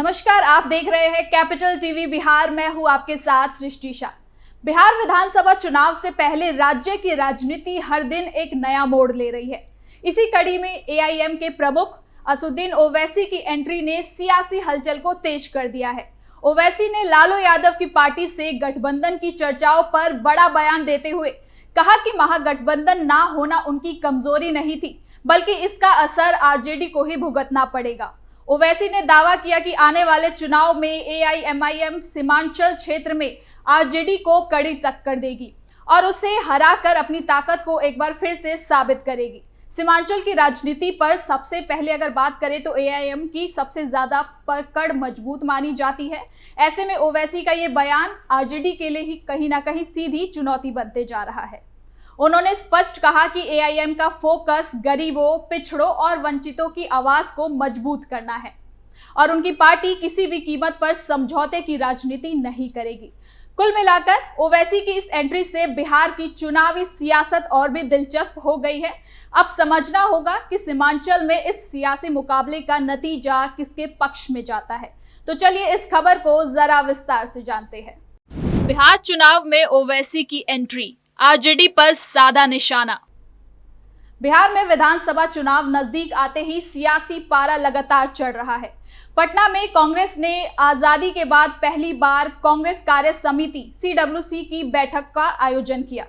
नमस्कार, आप देख रहे हैं कैपिटल टीवी बिहार। मैं हूं आपके साथ सृष्टि शाह। बिहार विधानसभा चुनाव से पहले राज्य की राजनीति हर दिन एक नया मोड़ ले रही है। इसी कड़ी में एआईएम के प्रमुख असदुद्दीन ओवैसी की एंट्री ने सियासी हलचल को तेज कर दिया है। ओवैसी ने लालू यादव की पार्टी से गठबंधन की चर्चाओं पर बड़ा बयान देते हुए कहा कि महागठबंधन ना होना उनकी कमजोरी नहीं थी, बल्कि इसका असर आरजेडी को ही भुगतना पड़ेगा। ओवैसी ने दावा किया कि आने वाले चुनाव में एआईएमआईएम सीमांचल क्षेत्र में आरजेडी को कड़ी टक्कर देगी और उसे हराकर अपनी ताकत को एक बार फिर से साबित करेगी। सीमांचल की राजनीति पर सबसे पहले अगर बात करें तो एआईएम की सबसे ज्यादा पकड़ मजबूत मानी जाती है। ऐसे में ओवैसी का ये बयान आरजेडी के लिए ही कहीं ना कहीं सीधी चुनौती बनते जा रहा है। उन्होंने स्पष्ट कहा कि एआईएम का फोकस गरीबों, पिछड़ों और वंचितों की आवाज को मजबूत करना है और उनकी पार्टी किसी भी कीमत पर समझौते की राजनीति नहीं करेगी। कुल मिलाकर ओवैसी की इस एंट्री से बिहार की चुनावी सियासत और भी दिलचस्प हो गई है। अब समझना होगा कि सीमांचल में इस सियासी मुकाबले का नतीजा किसके पक्ष में जाता है। तो चलिए इस खबर को जरा विस्तार से जानते हैं। बिहार चुनाव में ओवैसी की एंट्री, आरजेडी पर साधा निशाना। बिहार में विधानसभा चुनाव नजदीक आते ही सियासी पारा लगातार चढ़ रहा है। पटना में कांग्रेस ने आजादी के बाद पहली बार कांग्रेस कार्य समिति सीडब्ल्यूसी की बैठक का आयोजन किया।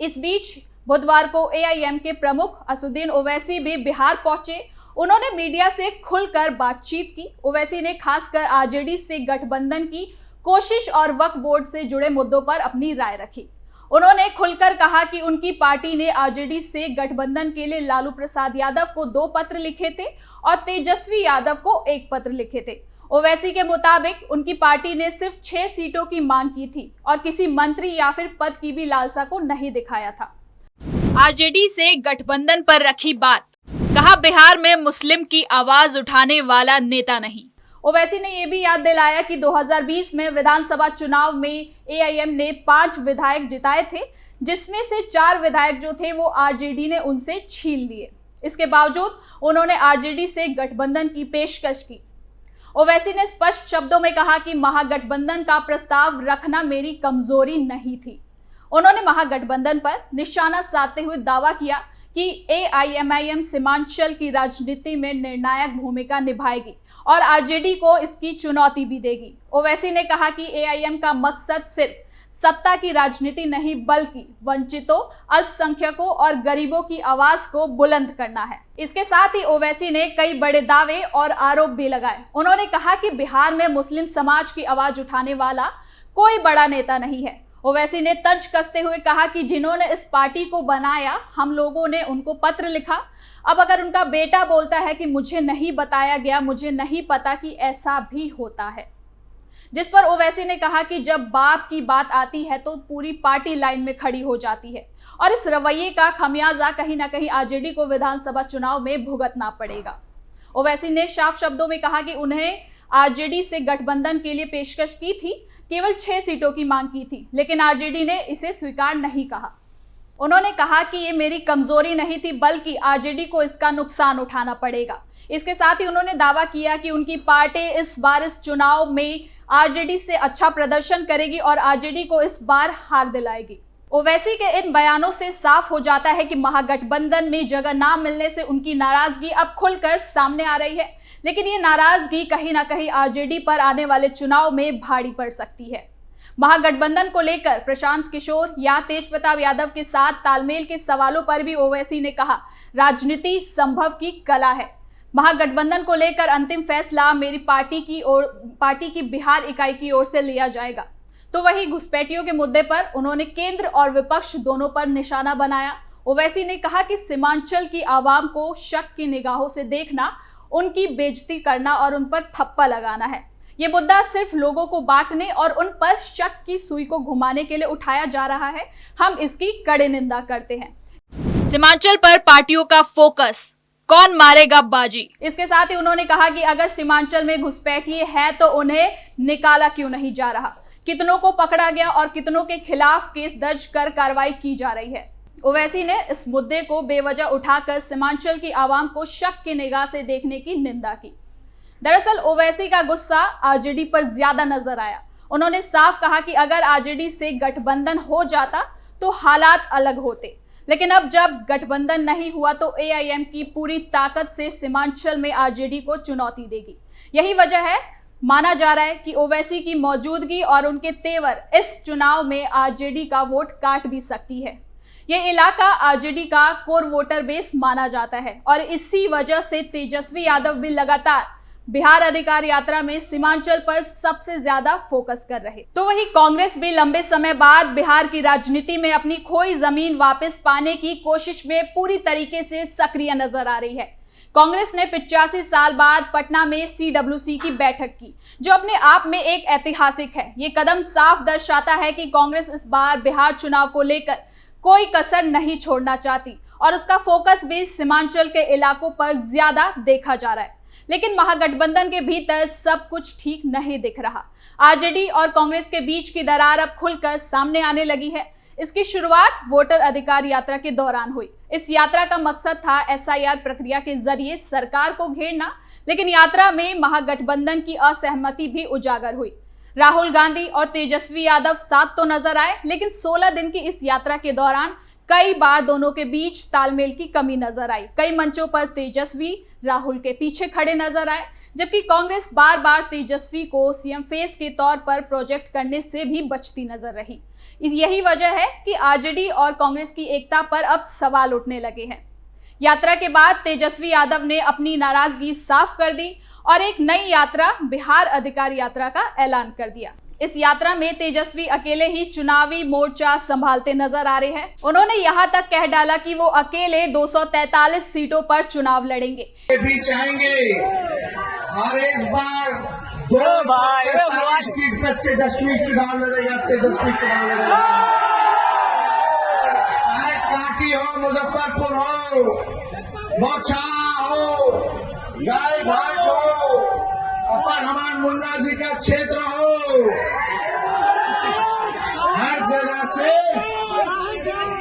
इस बीच बुधवार को एआईएम के प्रमुख असदुद्दीन ओवैसी भी बिहार पहुंचे। उन्होंने मीडिया से खुलकर बातचीत की। ओवैसी ने खासकर आरजेडी से गठबंधन की कोशिश और वक्फ बोर्ड से जुड़े मुद्दों पर अपनी राय रखी। उन्होंने खुलकर कहा कि उनकी पार्टी ने आरजेडी से गठबंधन के लिए लालू प्रसाद यादव को 2 पत्र लिखे थे और तेजस्वी यादव को 1 पत्र लिखे थे। ओवैसी के मुताबिक उनकी पार्टी ने सिर्फ 6 सीटों की मांग की थी और किसी मंत्री या फिर पद की भी लालसा को नहीं दिखाया था। आरजेडी से गठबंधन पर रखी बात, कहा बिहार में मुस्लिम की आवाज उठाने वाला नेता नहीं। ओवैसी ने यह भी याद दिलाया कि 2020 में विधानसभा चुनाव में एआईएम ने 5 विधायक जिताए थे, जिसमें से 4 विधायक जो थे वो आरजेडी ने उनसे छीन लिए। इसके बावजूद उन्होंने आरजेडी से गठबंधन की पेशकश की। ओवैसी ने स्पष्ट शब्दों में कहा कि महागठबंधन का प्रस्ताव रखना मेरी कमजोरी नहीं थी। उन्होंने महागठबंधन पर निशाना साधते हुए दावा किया कि एआईएमआईएम सीमांचल की राजनीति में निर्णायक भूमिका निभाएगी और आरजेडी को इसकी चुनौती भी देगी। ओवैसी ने कहा कि एआईएम का मकसद सिर्फ सत्ता की राजनीति नहीं, बल्कि वंचितों, अल्पसंख्यकों और गरीबों की आवाज को बुलंद करना है। इसके साथ ही ओवैसी ने कई बड़े दावे और आरोप भी लगाए। उन्होंने कहा कि बिहार में मुस्लिम समाज की आवाज उठाने वाला कोई बड़ा नेता नहीं है। ओवैसी ने तंज कसते हुए कहा कि जिन्होंने इस पार्टी को बनाया, हम लोगों ने उनको पत्र लिखा। अब अगर उनका बेटा बोलता है कि मुझे नहीं बताया गया, मुझे नहीं पता कि ऐसा भी होता है, जिस पर ओवैसी ने कहा कि जब बाप की बात आती है तो पूरी पार्टी लाइन में खड़ी हो जाती है और इस रवैये का खमियाजा कहीं ना कहीं आरजेडी को विधानसभा चुनाव में भुगतना पड़ेगा। ओवैसी ने साफ शब्दों में कहा कि उन्हें आरजेडी से गठबंधन के लिए पेशकश की थी, केवल 6 सीटों की मांग की थी, लेकिन आरजेडी ने इसे स्वीकार नहीं कहा। उन्होंने कहा कि ये मेरी कमजोरी नहीं थी, बल्कि आरजेडी को इसका नुकसान उठाना पड़ेगा। इसके साथ ही उन्होंने दावा किया कि उनकी पार्टी इस बार इस चुनाव में आरजेडी से अच्छा प्रदर्शन करेगी और आरजेडी को इस बार हार दिलाएगी। ओवैसी के इन बयानों से साफ हो जाता है कि महागठबंधन में जगह ना मिलने से उनकी नाराजगी अब खुलकर सामने आ रही है, लेकिन ये नाराजगी कहीं ना कहीं आरजेडी पर आने वाले चुनाव में भारी पड़ सकती है। महागठबंधन को लेकर प्रशांत किशोर या तेज प्रताप यादव के साथ तालमेल के सवालों पर भी ओवैसी ने कहा, राजनीति संभव की कला है। महागठबंधन को लेकर अंतिम फैसला मेरी पार्टी की बिहार इकाई की ओर से लिया जाएगा। तो वहीं घुसपैठियों के मुद्दे पर उन्होंने केंद्र और विपक्ष दोनों पर निशाना बनाया। ओवैसी ने कहा कि सीमांचल की आवाम को शक की निगाहों से देखना, उनकी बेइज्जती करना और उन पर थप्पा लगाना है। ये मुद्दा सिर्फ लोगों को बांटने और उन पर शक की सुई को घुमाने के लिए उठाया जा रहा है। हम इसकी कड़ी निंदा करते हैं। सीमांचल पर पार्टियों का फोकस, कौन मारेगा बाजी। इसके साथ ही उन्होंने कहा कि अगर सीमांचल में घुसपैठिए है तो उन्हें निकाला क्यों नहीं जा रहा, कितनों को पकड़ा गया और कितनों के खिलाफ केस दर्ज कर कार्रवाई की जा रही है। ओवैसी ने इस मुद्दे को बेवजह उठाकर सीमांचल की आवाम को शक की निगाह से देखने की निंदा की। दरअसल ओवैसी का गुस्सा आरजेडी पर ज्यादा नजर आया। उन्होंने साफ कहा कि अगर आरजेडी से गठबंधन हो जाता तो हालात अलग होते, लेकिन अब जब गठबंधन नहीं हुआ तो एआईएम की पूरी ताकत से सीमांचल में आरजेडी को चुनौती देगी। यही वजह है, माना जा रहा है कि ओवैसी की मौजूदगी और उनके तेवर इस चुनाव में आरजेडी का वोट काट भी सकती है। ये इलाका आरजेडी का कोर वोटर बेस माना जाता है और इसी वजह से तेजस्वी यादव भी लगातार बिहार अधिकार यात्रा में सीमांचल पर सबसे ज्यादा फोकस कर रहे। तो वही कांग्रेस भी लंबे समय बाद बिहार की राजनीति में अपनी खोई जमीन वापस पाने की कोशिश में पूरी तरीके से सक्रिय नजर आ रही है। कांग्रेस ने 85 साल बाद पटना में सीडब्ल्यूसी की बैठक की, जो अपने आप में एक ऐतिहासिक है। ये कदम साफ दर्शाता है कि कांग्रेस इस बार बिहार चुनाव को लेकर कोई कसर नहीं छोड़ना चाहती और उसका फोकस भी सीमांचल के इलाकों पर ज्यादा देखा जा रहा है। लेकिन महागठबंधन के भीतर सब कुछ ठीक नहीं दिख रहा। आरजेडी और कांग्रेस के बीच की दरार अब खुलकर सामने आने लगी है। इसकी शुरुआत वोटर अधिकार यात्रा के दौरान हुई। इस यात्रा का मकसद था एसआईआर प्रक्रिया के जरिए सरकार को घेरना, लेकिन यात्रा में महागठबंधन की असहमति भी उजागर हुई। राहुल गांधी और तेजस्वी यादव साथ तो नजर आए, लेकिन 16 दिन की इस यात्रा के दौरान कई बार दोनों के बीच तालमेल की कमी नजर आई। कई मंचों पर तेजस्वी राहुल के पीछे खड़े नजर आए, जबकि कांग्रेस बार बार तेजस्वी को सीएम फेस के तौर पर प्रोजेक्ट करने से भी बचती नजर रही। यही वजह है कि आरजेडी और कांग्रेस की एकता पर अब सवाल उठने लगे हैं। यात्रा के बाद तेजस्वी यादव ने अपनी नाराजगी साफ कर दी और एक नई यात्रा बिहार अधिकार यात्रा का ऐलान कर दिया। इस यात्रा में तेजस्वी अकेले ही चुनावी मोर्चा संभालते नजर आ रहे हैं। उन्होंने यहां तक कह डाला कि वो अकेले 243 सीटों पर चुनाव लड़ेंगे। भी चाहेंगे और इस बार 243 सीट पर तेजस्वी चुनाव लड़ेगा। चाहे कांटी हो, मुजफ्फरपुर हो, बौछारा हो, गाय घाट हो, अपर हमार मुन्ना जी का क्षेत्र हो, हर जगह से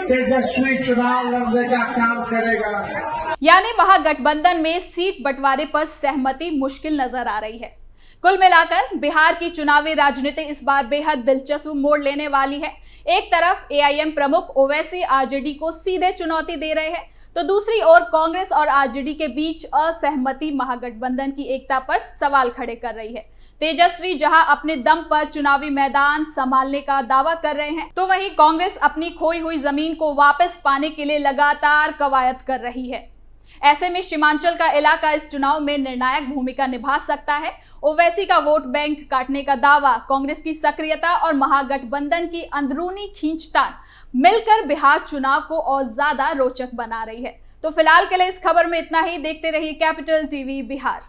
तेजस्वी चुनाव लड़ने का काम करेगा। यानी महागठबंधन में सीट बंटवारे पर सहमति मुश्किल नजर आ रही है। कुल मिलाकर बिहार की चुनावी राजनीति इस बार बेहद दिलचस्प मोड़ लेने वाली है। एक तरफ एआईएम प्रमुख ओवैसी आरजेडी को सीधे चुनौती दे रहे हैं, तो दूसरी ओर कांग्रेस और आरजेडी के बीच असहमति महागठबंधन की एकता पर सवाल खड़े कर रही है। तेजस्वी जहां अपने दम पर चुनावी मैदान संभालने का दावा कर रहे हैं, तो वहीं कांग्रेस अपनी खोई हुई जमीन को वापस पाने के लिए लगातार कवायद कर रही है। ऐसे में सीमांचल का इलाका इस चुनाव में निर्णायक भूमिका निभा सकता है। ओवैसी का वोट बैंक काटने का दावा, कांग्रेस की सक्रियता और महागठबंधन की अंदरूनी खींचतान मिलकर बिहार चुनाव को और ज्यादा रोचक बना रही है। तो फिलहाल के लिए इस खबर में इतना ही। देखते रहिए कैपिटल टीवी बिहार।